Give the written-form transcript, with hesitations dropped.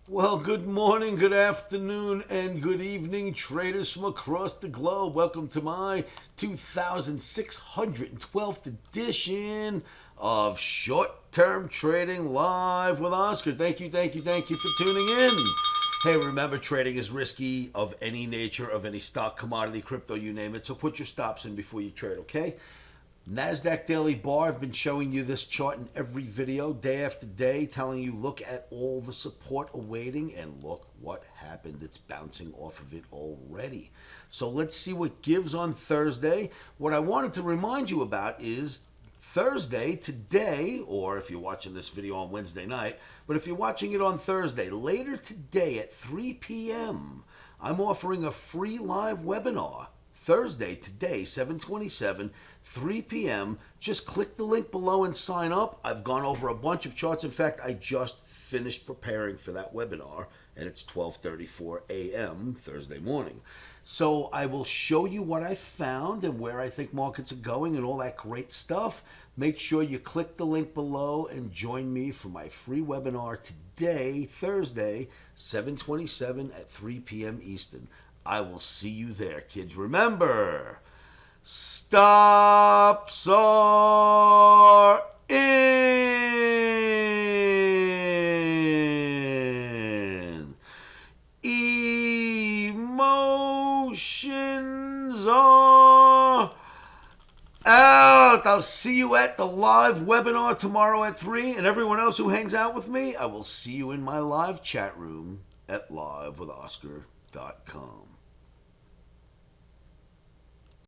Well, good morning, good afternoon, and good evening, traders from across the globe. Welcome to my 2612th edition of Short Term Trading Live with Oscar. Thank you for tuning in. Hey, remember, trading is risky of any nature, of any stock, commodity, crypto, you name it. So put your stops in before you trade, okay? NASDAQ Daily Bar, I've been showing you this chart in every video, day after day, telling you look at all the support awaiting, and look what happened. It's bouncing off of it already. So let's see what gives on Thursday. What I wanted to remind you about is Thursday, today, or if you're watching this video on Wednesday night, but if you're watching it on Thursday, later today at 3 p.m., I'm offering a free live webinar. Thursday, today, 7/27, 3 p.m. Just click the link below and sign up. I've gone over a bunch of charts. In fact, I just finished preparing for that webinar, and it's 12:34 a.m. Thursday morning. So I will show you what I found and where I think markets are going and all that great stuff. Make sure you click the link below and join me for my free webinar today, Thursday, 7/27 at 3 p.m. Eastern. I will see you there, kids. Remember, stops are in. Emotions are out. I'll see you at the live webinar tomorrow at 3. And everyone else who hangs out with me, I will see you in my live chat room at livewithoscar.com.